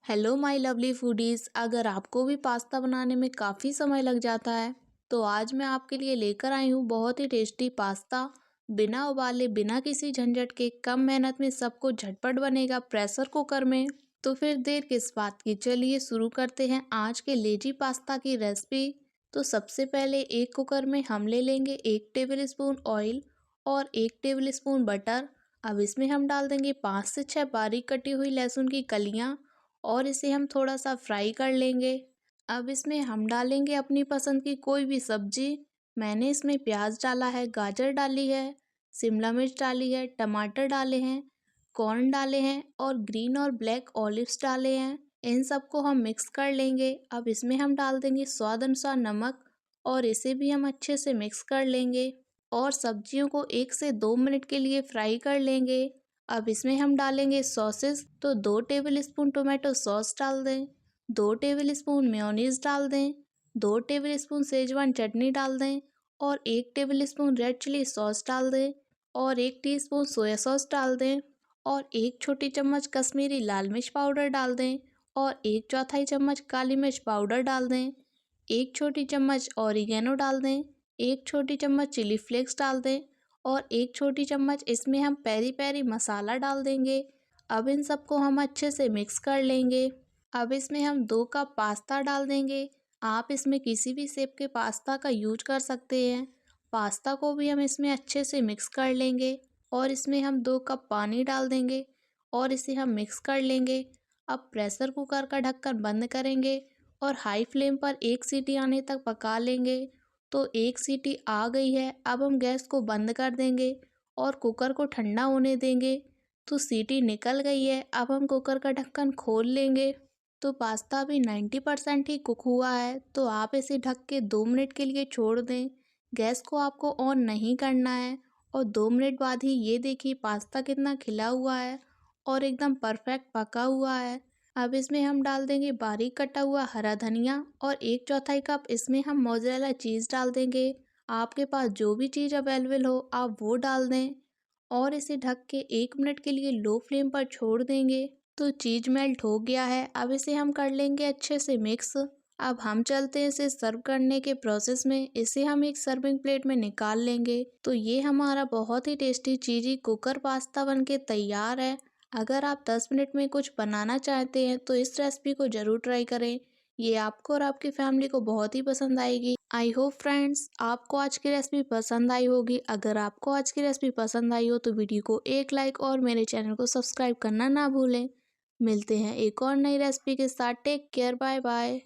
Hello my lovely foodies. अगर आपको भी पास्ता बनाने में काफ़ी समय लग जाता है तो आज मैं आपके लिए लेकर आई हूँ बहुत ही टेस्टी पास्ता। बिना उबाले बिना किसी झंझट के कम मेहनत में सब कुछ झटपट बनेगा प्रेशर कुकर में। तो फिर देर किस बात की, चलिए शुरू करते हैं आज के लेजी पास्ता की रेसिपी। तो सबसे पहले एक कुकर में हम ले लेंगे 1 टेबलस्पून ऑयल और 1 टेबलस्पून बटर। अब इसमें हम डाल देंगे 5 से 6 बारीक कटी हुई लहसुन की कलियाँ और इसे हम थोड़ा सा फ्राई कर लेंगे। अब इसमें हम डालेंगे अपनी पसंद की कोई भी सब्जी। मैंने इसमें प्याज डाला है, गाजर डाली है, शिमला मिर्च डाली है, टमाटर डाले हैं, कॉर्न डाले हैं और ग्रीन और ब्लैक ऑलिव्स डाले हैं। इन सबको हम मिक्स कर लेंगे। अब इसमें हम डाल देंगे स्वाद अनुसार नमक और इसे भी हम अच्छे से मिक्स कर लेंगे और सब्जियों को 1 से 2 मिनट के लिए फ्राई कर लेंगे। अब इसमें हम डालेंगे सॉसेस। तो 2 टेबलस्पून टोमेटो सॉस डाल दें, 2 टेबलस्पून मेयोनीज डाल दें, 2 टेबलस्पून शेजवान चटनी डाल दें और 1 टेबलस्पून रेड चिली सॉस डाल दें और 1 टीस्पून सोया सॉस डाल दें और 1 छोटी चम्मच कश्मीरी लाल मिर्च पाउडर डाल दें और 1/4 चम्मच काली मिर्च पाउडर डाल दें, 1 छोटी चम्मच ऑरिगेनो डाल दें, 1 छोटी चम्मच चिली फ्लेक्स डाल दें और 1 छोटी चम्मच इसमें हम पेरी पेरी मसाला डाल देंगे। अब इन सबको हम अच्छे से मिक्स कर लेंगे। अब इसमें हम 2 कप पास्ता डाल देंगे। आप इसमें किसी भी शेप के पास्ता का यूज कर सकते हैं। पास्ता को भी हम इसमें अच्छे से मिक्स कर लेंगे और इसमें हम 2 कप पानी डाल देंगे और इसे हम मिक्स कर लेंगे। अब प्रेशर कुकर का ढक्कन बंद करेंगे और हाई फ्लेम पर 1 सीटी आने तक पका लेंगे। तो 1 सीटी आ गई है। अब हम गैस को बंद कर देंगे और कुकर को ठंडा होने देंगे। तो सीटी निकल गई है। अब हम कुकर का ढक्कन खोल लेंगे। तो पास्ता भी 90% ही कुक हुआ है। तो आप इसे ढक के 2 मिनट के लिए छोड़ दें। गैस को आपको ऑन नहीं करना है और 2 मिनट बाद ही ये देखिए पास्ता कितना खिला हुआ है और एकदम परफेक्ट पका हुआ है। अब इसमें हम डाल देंगे बारीक कटा हुआ हरा धनिया और 1/4 कप इसमें हम मोज़रेला चीज़ डाल देंगे। आपके पास जो भी चीज़ अवेलेबल हो आप वो डाल दें और इसे ढक के 1 मिनट के लिए लो फ्लेम पर छोड़ देंगे। तो चीज़ मेल्ट हो गया है। अब इसे हम कर लेंगे अच्छे से मिक्स। अब हम चलते हैं इसे सर्व करने के प्रोसेस में। इसे हम एक सर्विंग प्लेट में निकाल लेंगे। तो ये हमारा बहुत ही टेस्टी चीज़ी कुकर पास्ता बनके तैयार है। अगर आप 10 मिनट में कुछ बनाना चाहते हैं तो इस रेसिपी को ज़रूर ट्राई करें। ये आपको और आपकी फैमिली को बहुत ही पसंद आएगी। आई होप फ्रेंड्स आपको आज की रेसिपी पसंद आई होगी। अगर आपको आज की रेसिपी पसंद आई हो तो वीडियो को एक लाइक और मेरे चैनल को सब्सक्राइब करना ना भूलें। मिलते हैं एक और नई रेसिपी के साथ। Take care, bye bye.